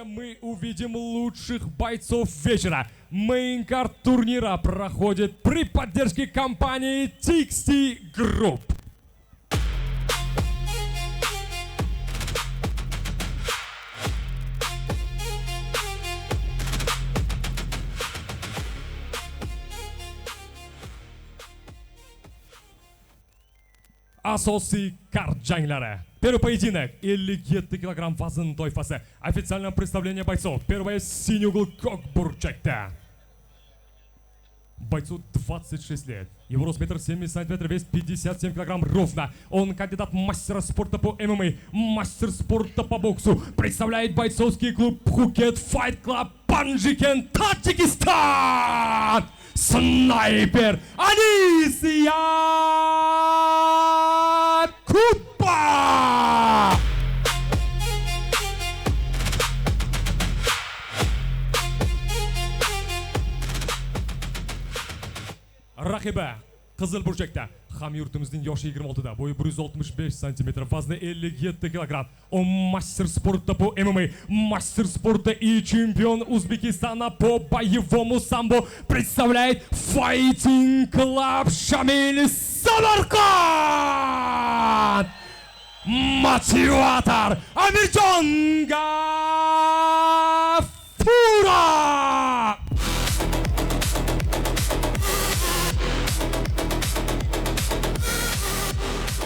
Сегодня мы увидим лучших бойцов вечера. Мейн-карт турнира проходит при поддержке компании TXT Group. Asosiy kart janglari. Первый поединок 57 килограмм вазн toifasi. Официальное представление бойцов. Первое синий угол Кокбурчакта. Бойцу 26 лет. Его рост 1,70 сантиметров, вес 57 килограмм ровно. Он кандидат мастера спорта по ММА, мастер спорта по боксу. Представляет бойцовский клуб Пхукет Fight Club Панджикен, Таджикистан. Снайпер Анис Якупов. Raqibi Qizil burchakda. Hamyurtimizning yoshi 26da, bo'yi 165 сантиметров, vazni 57 килограмм. Он мастер спорта по ММА, мастер спорта и чемпион Узбекистана по боевому самбо. Представляет Fighting Club Шамиль Самарканд. Мотиватор Амирjon Gafurov.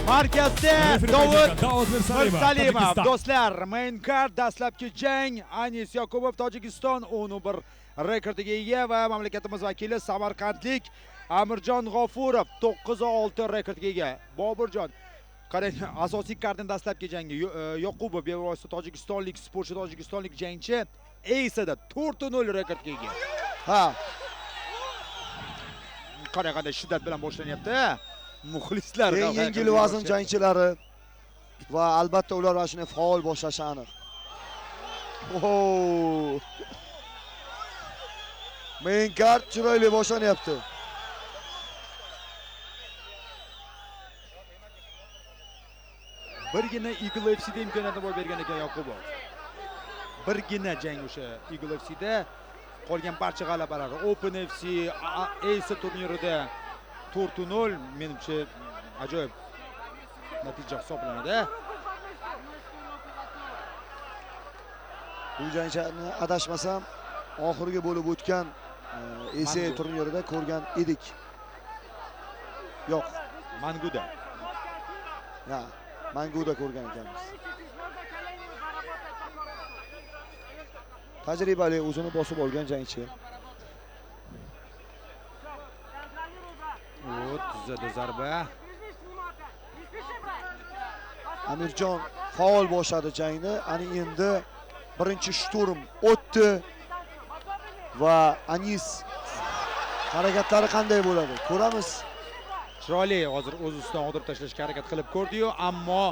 Markazda Davud Mirsalimov. Do'stlar, main card dastlabki jang Anis Yakupov Tojikiston 11 rekordiga ega va mamlakatimiz vakili samarqandlik Amirjon G'ofurov 9-6 rekordiga ega. Boburjon, qarang, asosiy kartning dastlabki jangi Yakupov bevosita tojikistonlik sportchi, tojikistonlik jangchi Aysada 4-0 rekordga ega. Ha. Qanday shiddat bilan boshlanyapti. Muxlislar eng yengil vazn jangchilari va albatta ular mana shunday faol boshlashi aniq. Main card chiroyli boshlanyapti. Birgina Eagle FC'da imkoniyatni boy bergan ekan Yakupov. Birgina jang o'sha Eagle FC'da qolgan barcha g'alabalar Open FC, Ace turnirida 4-0 menimcha ajoyib natija hisoblanadi. Bu jangni adashmasam oxirgi bo'lib o'tgan Ace turnirida ko'rgan edik. Yo'q, Manguda. Ha, Manguda ko'rgan ekanmiz. Tajribali, o'zini bosib olgan jangchi. Tuzada zarba. Amirjon faol boshladi jangni. Ani endi birinchi shturm o'tdi va Anis harakatlari qanday bo'ladi? Ko'ramiz. Chiroyli hozir o'z ustidan o'tirib tashlashga harakat qilib ko'rdi-yu, ammo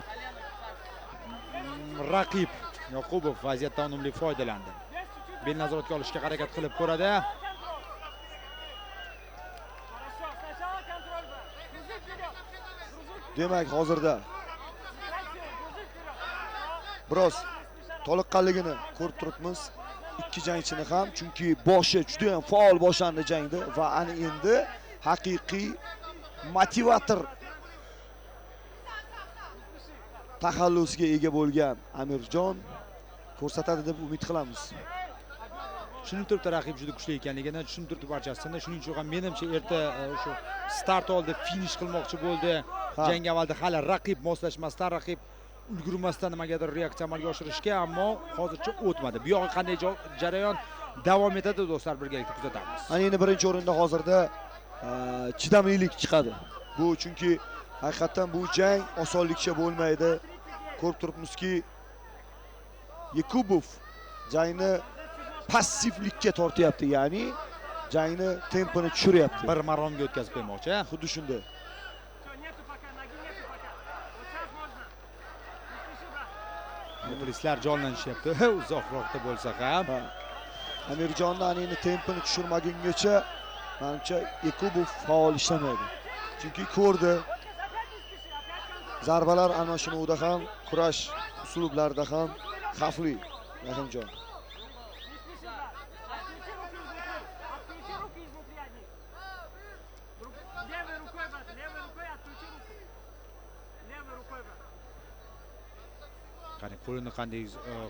raqib Yakupov vaziyatdan unumli foydalandi. Bel nazoratga olishga harakat qilib ko'radi. Demak, hozirda biroz toliqqanligini ko'rib turibmiz ikki jangchini ham, chunki boshi juda ham faol boshlandi jangda va ana endi haqiqiy motivator taxallusiga ega bo'lgan Amirjon ko'rsatadi deb umid qilamiz. Tushunib turibdi raqib juda kuchli ekanligini, tushunib turibdi barchasini. Shuning uchun ham menimcha erta shu start oldi, finish qilmoqchi bo'ldi. Jang avvalda hali raqib moslashmasdan, raqib ulgurmasdan nimagadir reaksiya amalga oshirishga, ammo hozircha o'tmadi. Bu yoqqa qanday jarayon davom etadi do'stlar, birgalikda kuzatamiz. Ana endi birinchi o'rinda hozirda chidamlilik chiqadi. Bu chunki haqiqatan bu jang osonlikcha bo'lmaydi. Ko'rib turibmizki, Yakupov jangni passivlikka tortyapti, ya'ni jangni tempini tushiryapti. Bir maromga o'tkazib qo'ymoqchi, xuddi shunday. Muxlislar jonlanishyapti. Uzoqroqda bo'lsa ham. Amirjonni endi tempini tushirmagungacha menimcha Yakupov faol ishlamaydi. Chunki ko'rdi. Zarbalar ana shuningda ham kurash uslublarida ham xavfli. Rahimjon. Qani qo'lini qanday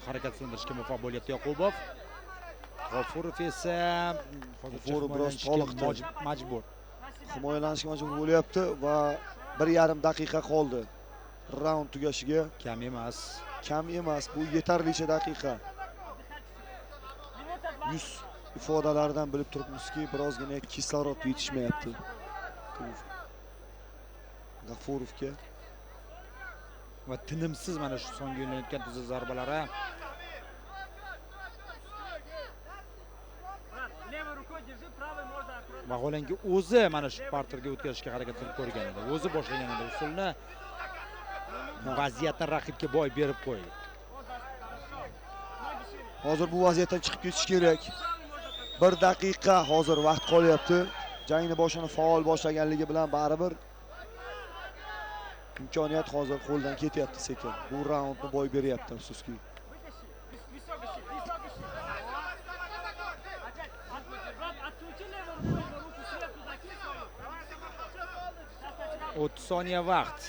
harakatlantirishga muvaffaq bo'lyapti Yoqubov. G'ofurov esa G'ofurov biroz toliqdi. majbur. Himoyalanishga majbur bo'lyapti va 1,5 daqiqa qoldi. Raund tugashiga Kam emas. kam emas, bu yetarlicha daqiqa. Yuz ifodalaridan bilib turibmizki, birozgina kislorod yetishmayapti. G'afurovga Va tinimsiz mana shu so'nggi yo'llanayotgan tuzuk zarbalari. Vaholanki o'zi mana shu parterga o'tkazishga harakat qilib ko'rgan edi. O'zi boshlagan edi usulni. Vaziyatni raqibga boy berib qo'ydi. hozir bu vaziyatdan chiqib ketish kerak. 1 daqiqa hozir vaqt qolyapti. Jangni boshini faol boshlaganligi bilan baribir imkoniyat hozir qo'ldan ketyapti sekin. Bu raundni boy beryapti afsuski. O'ttiz soniya vaqt.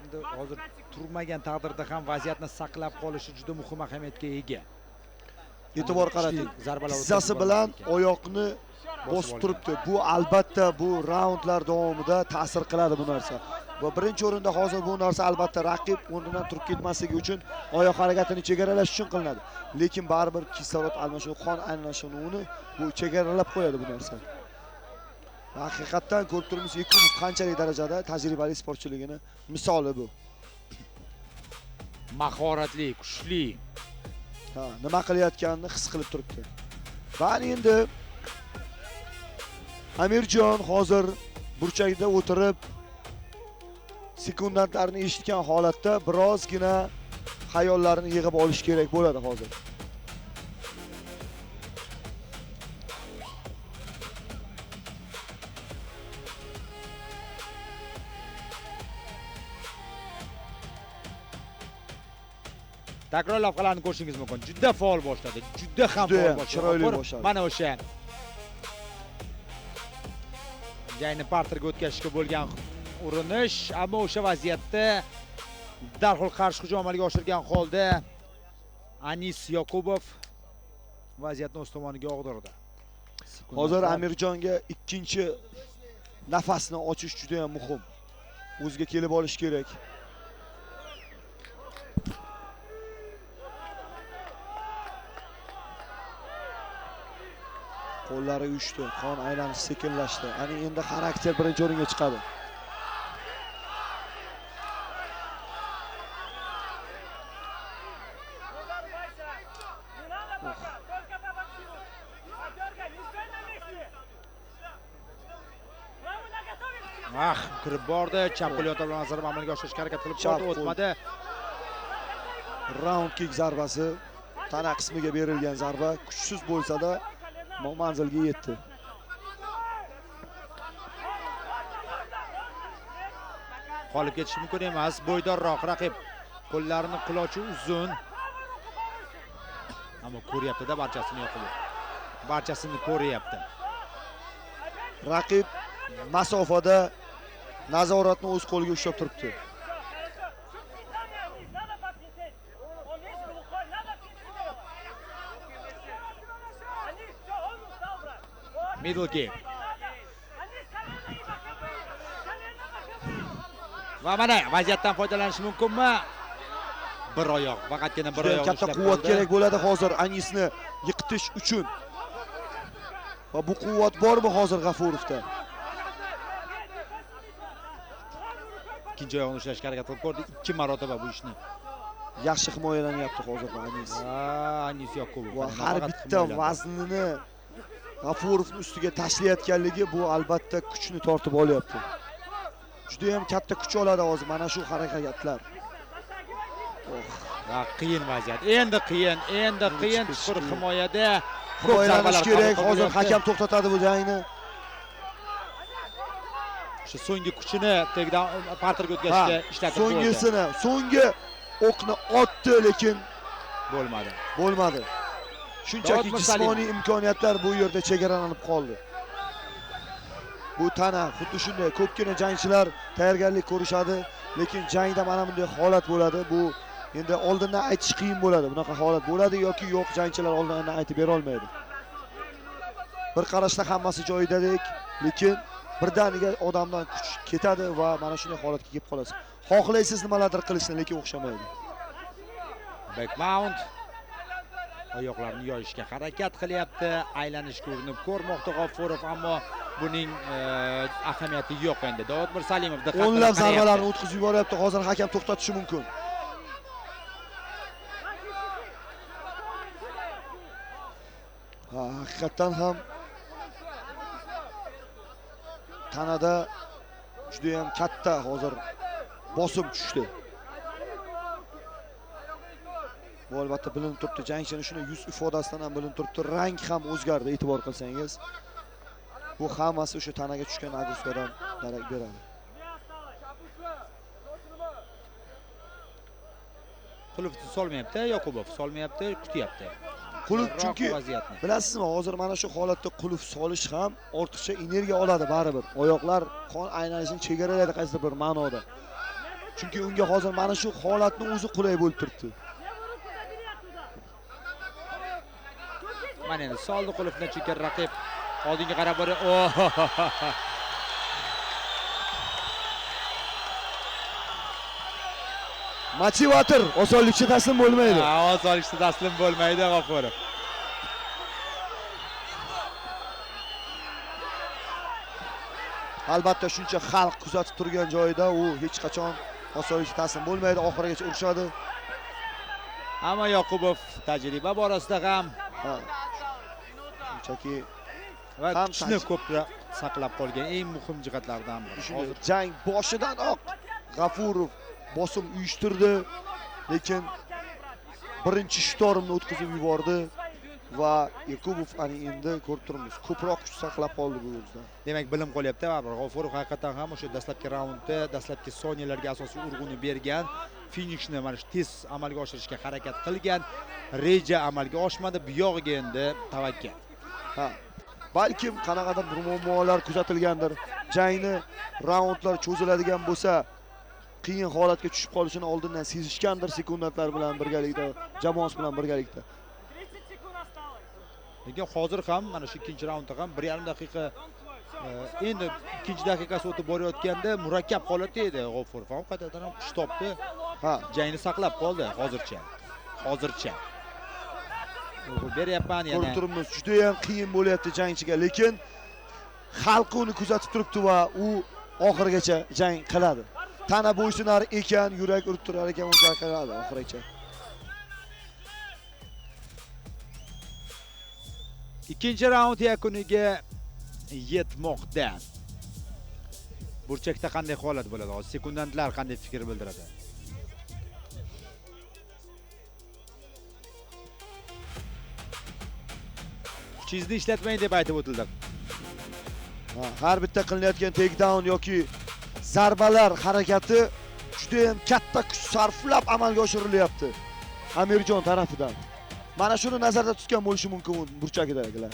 Endi hozir turmagan taqdirda ham vaziyatni saqlab qolishi juda muhim ahamiyatga ega. E'tibor qarating. Zarbalar Tizzasi bilan oyoqni bosib turibdi. Bu albatta bu raundlar davomida ta'sir qiladi bu narsa. Va birinchi o'rinda hozir bu narsa albatta raqib o'rnidan turib ketmasligi uchun oyoq harakatini chegaralash uchun qilinadi. Lekin baribir kislorod almashuv, qon almashinuvini bu chegaralab qo'yadi bu narsa. Haqiqatdan ko'rib turibmiz, Yekumov qanchalik darajada tajribali sportchiligini misoli bu. Mahoratli, kuchli. Nima qilayotganini his qilib turibdi. Va endi Amirjon hozir burchakda o'tirib sekundantlarni eshitgan holatda birozgina xayollarini yig'ib olish kerak bo'ladi hozir. Takror lavhalarni ko'rishingiz mumkin. Juda faol boshladi. Juda ham faol boshladi. Chiroyli boshladi. Mana o'sha jangni parterga o'tkazishga bo'lgan urinish, ammo o'sha vaziyatda darhol qarshi hujum amalga oshirgan holda Anis Yoqubov vaziyatni o'z tomoniga og'dirdi. Hozir Amirjonga ikkinchi nafasni ochish juda ham muhim. O'ziga kelib olish kerak. Qo'llari uyushdi, qon aylanishi sekinlashdi. Ani endi xarakter birinchi o'ringa chiqadi. Kirib bordi, chap qo'l yo'tal bilan zarba amalga oshirishga harakat qilib ko'rdi, o'tmadi. Round kick zarbasi, tana qismiga berilgan zarba kuchsiz bo'lsa-da manzilga yetdi. Qolib ketish mumkin emas. Bo'ydorroq raqib. Qo'llarini qulochi uzun. Ammo ko'ryapti-da barchasini Yoqubov. Barchasini ko'ryapti. Raqib masofada nazoratni o'z qo'liga ushlab turibdi. Middle kick. Va mana vaziyatdan foydalanish mumkinmi? Bir oyoq, faqatgina bir oyoq. Katta quvvat kerak bo'ladi hozir Anisni yiqitish uchun. Va bu quvvat bormi hozir G'afurovda? Ikkinchi oyoqni ushlashga harakat qilib ko'rdi, 2 marotaba bu ishni. Yaxshi himoyalanyapti hozir Anis. Anis Yoqubov. Va har bitta vaznini G'afurovning ustiga tashlayotganligi bu albatta kuchni tortib olyapti. Juda ham katta kuch oladi hozir mana shu harakatlar. Qiyin vaziyat. Endi qiyin chuqur himoyada himoyalanish kerak. Hozir hakam to'xtatadi bu jangni. Shu so'nggi kuchini tegdan parterga o'tkazishga ishlatib qo'ydi. So'nggi o'qni otdi, lekin bo'lmadi. Shunchaki jismoniy imkoniyatlar bu yerda chegaralanib qoldi. Bu tana xuddi shunday ko'pgina jangchilar tayyorgarlik ko'rishadi, lekin jangda mana bunday holat bo'ladi. Bu Endi oldindan aytish qiyin bo'ladi. Bunaqa holat bo'ladi yoki yo'q, jangchilar oldindan aytib bera olmaydi. Bir qarashda hammasi joyidadek, lekin birdaniga odamdan kuch ketadi va mana shunday holatga kelib qolasiz. Xohlaysiz nimalardir qilishni, lekin o'xshamaydi. Back mount. Oyoqlarini yoyishga harakat qilyapti. Aylanishga urinib ko'rmoqda G'ofurov, ammo buning ahamiyati yo'q endi. Davod Mirsalimov diqqat bilan O'nlab zarbalarni o'tkazib yuboryapti. Hozir hakam to'xtatishi mumkin. Haqiqatan ham tanada juda ham katta hozir bosim tushdi. Bu albatta bilinib turibdi. Jangchining shuni yuz ifodasidan ham bilinib turibdi. Rang ham o'zgardi, e'tibor qilsangiz. Bu hammasi o'sha tanaga tushgan agressiyadan darak beradi. Qulufni solmayapti, Yoqubov solmayapti, kutyapti. Quluf chunki vaziyatni. bilasizmi, hozir mana shu holatda quluf solish ham ortiqcha energiya oladi baribir. Oyoqlar qon aylanishini chegaralaydi qaysidir bir ma'noda. Chunki unga hozir mana shu holatni o'zi qulay bo'lib turibdi. Mana endi soldi qulufni, chunki raqib oldinga qarab bordi. Motivator osonlikcha taslim bo'lmaydi. Osonlikcha taslim bo'lmaydi G'ofurov. Albatta shuncha xalq kuzatib turgan joyida u hech qachon osonlikcha taslim bo'lmaydi, oxirigacha urushadi. Ammo Yoqubov tajriba borasida ham shunchaki va kuchni ko'proq saqlab qolgan eng muhim jihatlardan biri. Hozir jang boshidanoq G'ofurov bosim uyushtirdi, lekin birinchi shtormni o'tkazib yubordi va Yoqubov ani endi ko'rib turibmiz, ko'proq kuch saqlab qoldi bu o'zidan. Demak, bilim qolyapti va G'ofurov haqiqatan ham o'sha dastlabki raundda, dastlabki soniyalarga asosiy urg'uni bergan, finishni mana shu tez amalga oshirishga harakat qilgan, reja amalga oshmadi, bu yog'iga endi tavakkal. Balkim qanaqadir bir muammolar kuzatilgandir. Jangni raundlar cho'ziladigan bo'lsa, qiyin holatga tushib qolishini oldindan sezishgandir sekundlar bilan birgalikda, jamoasi bilan birgalikda. Lekin hozir ham mana shu ikkinchi raundda ham 1,5 daqiqa endi ikkinchi daqiqasi o'tib borayotganda murakkab holatda edi G'ofurov. Ham qaytadan ham kuch topdi. Jangni saqlab qoldi hozircha. Beryapman yana. Ko'rib turibmiz, juda ham qiyin bo'lyapti jangchiga, lekin xalq uni kuzatib turibdi va u oxirigacha jang qiladi. Tana bo'ysunar ekan, yurak urib turar ekan, unga qiladi oxirigacha. Ikkinchi raund yakuniga yetmoqda. Burchakda qanday holat bo'ladi? Hozir sekundantlar qanday fikr bildiradi? Kuchingizni ishlatmang deb aytib o'tildi. Har bitta qilinayotgan takedown yoki zarbalar harakati juda ham katta kuch sarflab amalga oshirilyapti Amirjon tarafidan. Mana shuni nazarda tutgan bo'lishi mumkin burchagidagilar.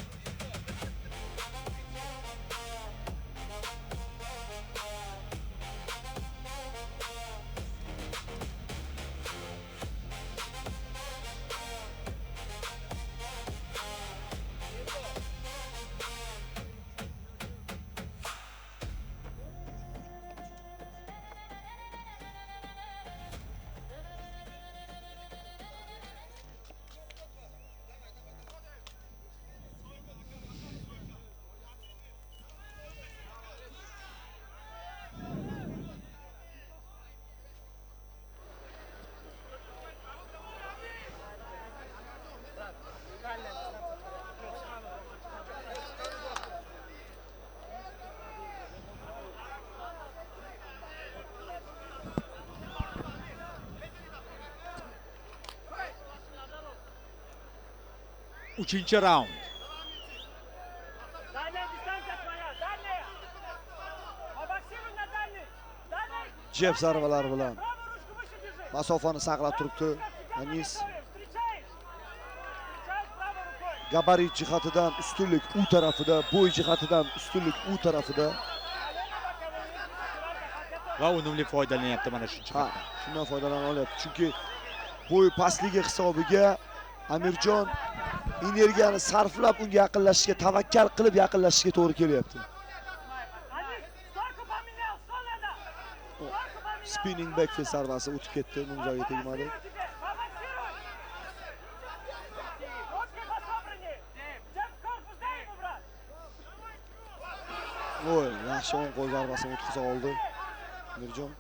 Uchinchi raund. Jeb zarbalari bilan masofani saqlab turibdi Anis. Gabarit jihatidan ustunlik u tarafida, bo'y jihatidan ustunlik u tarafida. Va unumli foydalanyapti mana shu jihatdan. Shundan foydalana olyapti. Chunki bo'y pastligi hisobiga Amirjon energiyani sarflab unga yaqinlashishga, tavakkal qilib yaqinlashishga to'g'ri kelyapti. Spinning back face zarbasi o'tib ketdi, Munzoga tegmadi. Voy, yaxshi o'ng qo'l zarbasini o'tkaza oldi Amirjon.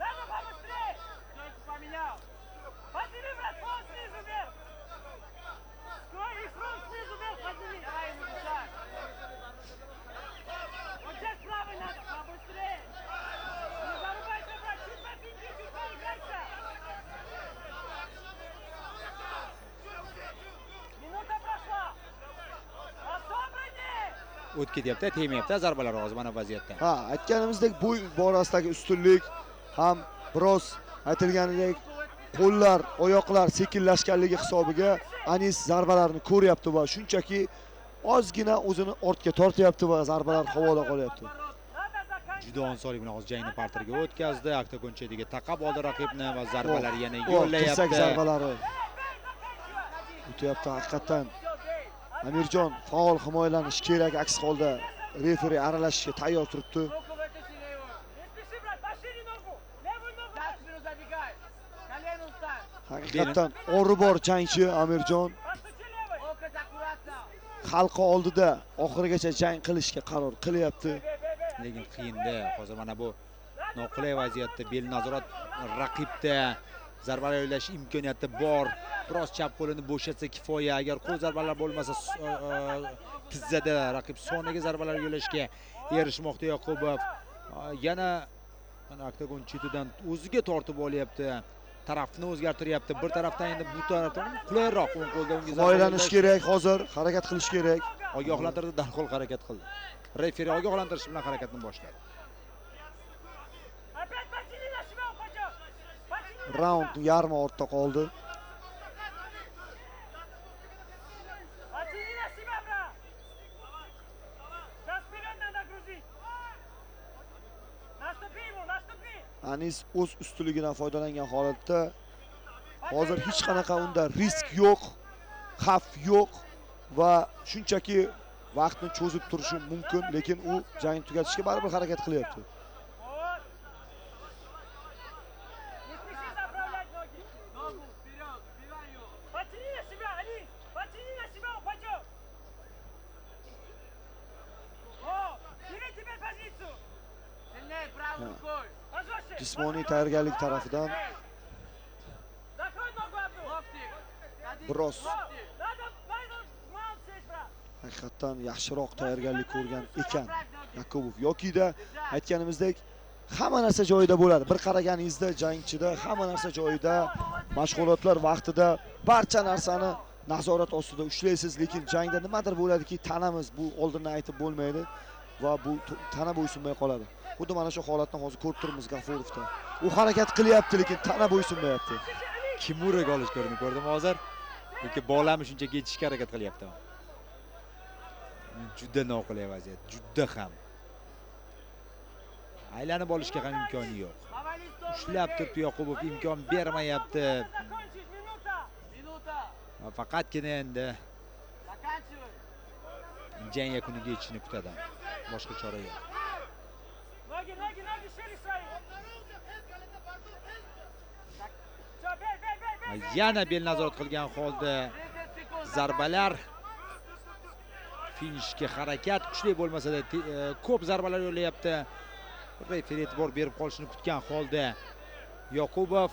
O'tib ketyapti, tegmayapti zarbalar hozir mana vaziyatda. Ha, aytganimizdek bo'y borasidagi ustunlik ham biroz aytilganidek qo'llar, oyoqlar sekinlashganligi hisobiga Anis zarbalarni ko'ryapti va shunchaki ozgina o'zini ortga tortyapti va zarbalar havoda qolyapti. Juda osonlik bilan hozir jangni parterga o'tkazdi. Oktagon chetiga taqab oldi raqibni va zarbalar yana yo'llayapti. Tirsak zarbalari o'tyapti haqiqatan. Amirjon faol himoyalanish kerak, aks holda referi aralashishga tayyor turibdi. Haqiqatan ori bor jangchi Amirjon. Xalqi oldida oxirigacha jang qilishga qaror qilyapti. Lekin qiyinda. Hozir mana bu noqulay vaziyatda bel nazorat raqibda zarbalar yo'llash imkoniyati bor. Biroz chap qo'lini bo'shatsa kifoya. Agar qo'l zarbalari bo'lmasa tizzada raqib soniga zarbalar yo'llashga erishmoqda Yoqubov. Yana oktagon chetidan o'ziga tortib olyapti. Tarafni o'zgartiryapti. Bir tarafdan endi bu tarafdan qulayroq o'ng qo'lda unga himoyalanish kerak, hozir harakat qilish kerak. Ogohlantirdi, darhol harakat qildi. Referi ogohlantirish bilan harakatni boshladi. Raund yarmi ortda qoldi. Anis o'z ustunligidan foydalangan holatda hozir hech qanaqa unda risk yo'q, xavf yo'q va shunchaki vaqtni cho'zib turishi mumkin, lekin u jangni tugatishga baribir harakat qilyapti. Jismoniy tayyorgarlik tarafidan biroz haqiqatan yaxshiroq tayyorgarlik ko'rgan ekan Yakubov. Yokida aytganimizdek hamma narsa joyida bo'ladi. Bir qaraganingizda jangchida hamma narsa joyida, mashg'ulotlar vaqtida barcha narsani nazorat ostida ushlaysiz, lekin jangda nimadir bo'ladiki, tanamiz bu oldindan aytib bo'lmaydi va bu tana bo'ysunmay qoladi. Xuddi mana shu holatni hozir ko'rib turibmiz G'afurovda. U harakat qilyapti, lekin tana bo'ysunmayapti. Kimuraga olish ko'rdim hozir. Lekin bolani shunchaki yetishga harakat qilyapti. Juda noqulay vaziyat, juda ham. Aylanib olishga ham imkoni yo'q. Ushlab turibdi Yoqubov, imkon bermayapti. Faqatgina endi jang yakuniga yetishini kutadi. Boshqa chora yo'q. Yana bel nazorat qilgan holda zarbalar, finishga harakat, kuchli bo'lmasa-da ko'p zarbalar yo'llayapti. Referi e'tibor berib qolishini kutgan holda Yoqubov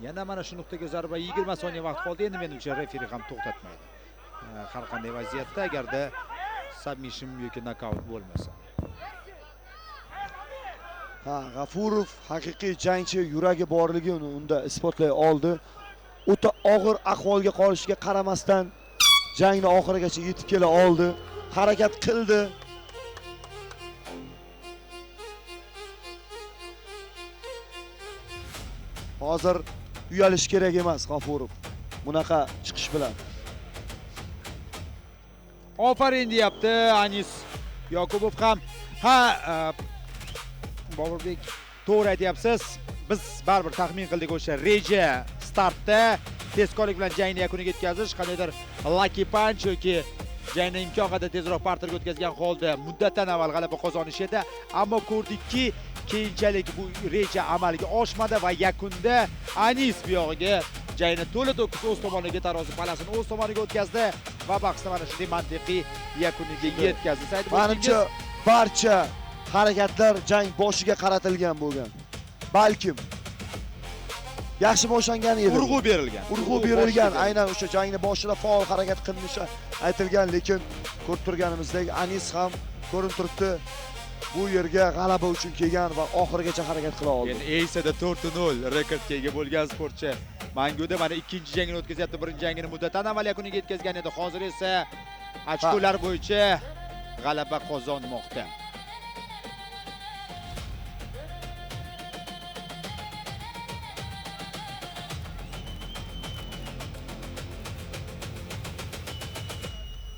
yana mana shu nuqtaga zarba 20 soniya vaqt qoldi. Endi menimcha referi ham to'xtatmaydi. Har qanday vaziyatda agarda submission yoki nokaut bo'lmasa. Ha, G'afurov haqiqiy jangchi, yuragi borligini unda isbotlay oldi. O'ta og'ir ahvolga qolishiga qaramasdan jangni oxirigacha yetib kela oldi. Harakat qildi. Hozir uyalish kerak emas G'afurov bunaqa chiqish bilan. Ofarin deyapti Anis Yoqubov ham. Ha, Boburbek, to'g'ri aytyapsiz. Biz baribir taxmin qildik o'sha reja startda tezkorlik bilan jangni yakuniga yetkazish, qandaydir lucky punch yoki jangni imkon qadar tezroq parterga o'tkazgan holda muddatdan avval g'alaba qozonish edi. Ammo ko'rdikki, keyinchalik bu reja amalga oshmadi va yakunda Anis bu yog'iga jangni to'la to'kis o'z tomoniga, tarozi palasini o'z tomoniga o'tkazdi va bahsni mana shunday mantiqiy yakuniga yetkazdi. Menimcha barcha harakatlar jang boshiga qaratilgan bo'lgan. Balkim yaxshi boshlangan edi. urg'u berilgan. Urg'u berilgan, aynan o'sha jangni boshida faol harakat qilinishi aytilgan, lekin ko'rib turganimizdek Anis ham ko'rinib turibdi. Bu yerga g'alaba uchun kelgan va oxirigacha harakat qila oldi. Endi Eysada 4-0 rekordga ega bo'lgan sportchi Manguda mana ikkinchi jangini o'tkazyapti. Birinchi jangini muddatdan avval yakuniga yetkazgan edi. Hozir esa ochkolar bo'yicha g'alaba qozonmoqda.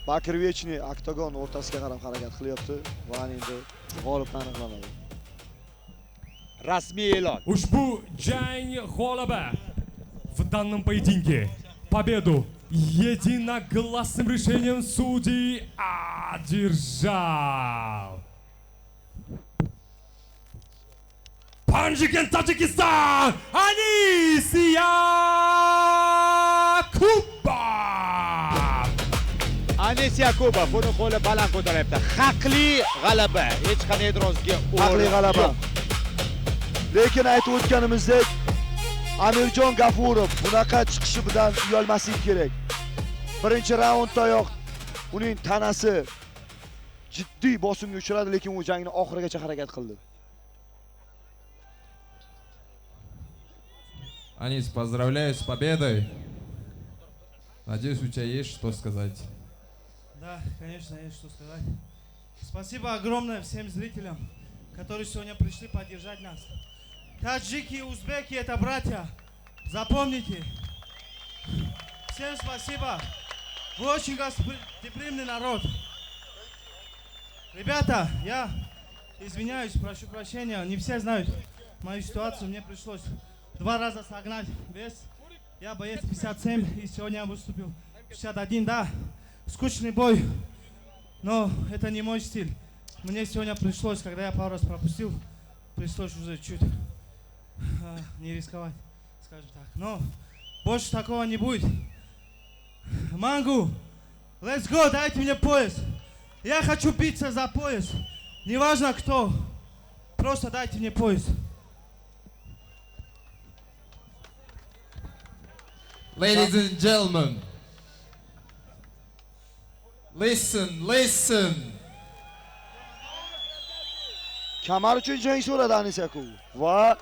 Bakir Vechni oktagon o'rtasiga qarab harakat qilyapti va endi g'olib aniqlanadi. Rasmiy e'lon. Ushbu jang g'olibi в данном поединке победу единогласным решением судей одержал Panjigen Tajikistan Anis Yakubov. Anis Yakubov buni qo'li baland ko'taryapti. Haqli g'alaba, hech qanday e'tirozga Haqli g'alaba. Lekin aytib o'tganimizdek, Amirjon G'afurov bunaqa chiqishi bilan uyalmaslik kerak. Birinchi raunddayoq uning tanasi jiddiy bosimga uchradi, lekin u jangni oxirigacha harakat qildi. Анис, поздравляю с победой. Надеюсь, у тебя есть что сказать. Да, конечно, есть что сказать. Спасибо огромное всем зрителям, которые сегодня пришли поддержать нас. Таджики и узбеки — это братья. Запомните. Всем спасибо. Вы очень гостеприимный народ. Ребята, я извиняюсь, прошу прощения. Не все знают мою ситуацию. Мне пришлось 2 раза согнать вес. Я боец 57, и сегодня я выступил 51. Да, скучный бой, но это не мой стиль. Мне сегодня пришлось, когда я пару раз пропустил, пришлось уже чуть не рисковать, скажем так. Но больше такого не будет. Мангу, let's go, дайте мне пояс. Я хочу биться за пояс. Неважно кто, просто дайте мне пояс. Ladies and gentlemen, listen. Kamar uchun jang so'radi Anis Yakubov va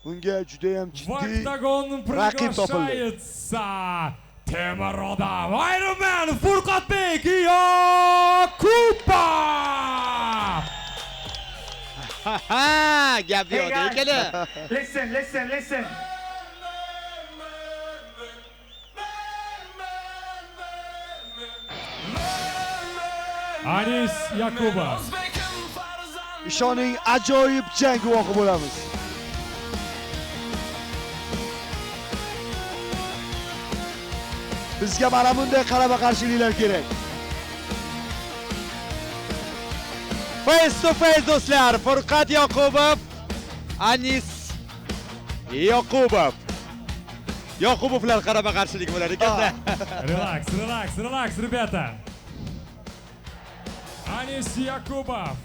unga juda ham В jiddiy октагон raqib topildi. приглашается Темиродов Ironman Furqatbek Yakubov. Ha, gap yo'q ekana. Listen. Anis Yakubov. Ishoning ajoyib jang guvohi bo'lamiz. Bizga mana bunday qarama-qarshiliklar kerak. Face to face do'stlar, Furqat Yoqubov, Anis Yoqubov. Yoqubovlar qarama-qarshilik bo'lar ekanda. Relax, ребята. Anis Yakubov.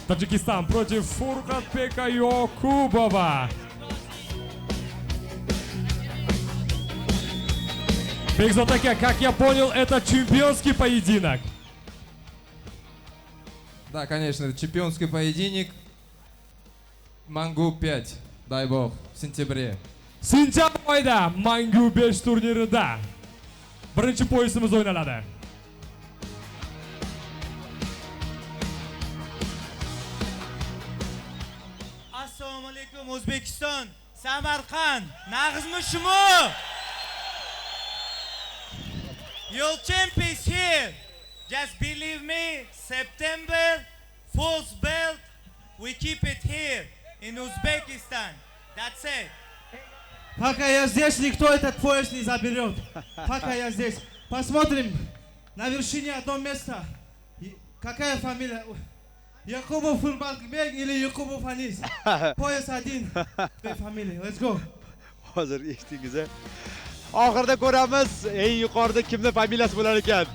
Таджикистан против Фуркатбека Якубова. Бекзат Аке, как я понял, это чемпионский поединок. Да, конечно, это чемпионский поединок. Мангу 5, дай бог, в сентябре. Sentabr oyida Mangu 5 turnirida birinchi poyisimiz o'ynaladi. Assalomu alaykum O'zbekiston, Samarqand, Nag'izmi Shumo? Your champ is here. Just believe me, September, false belt, we keep it here in Uzbekistan. That's it. Пока я здесь, никто этот пояс не заберет. Пока я здесь. Посмотрим на вершине одно место. Какая фамилия? Якубов Фурбанбек или Якубов Анис? Пояс один. Две фамилии. Let's go. Hozir eshitdingiz. Oxirida ko'ramiz eng yuqorida kimning familiyasi bo'lar ekan.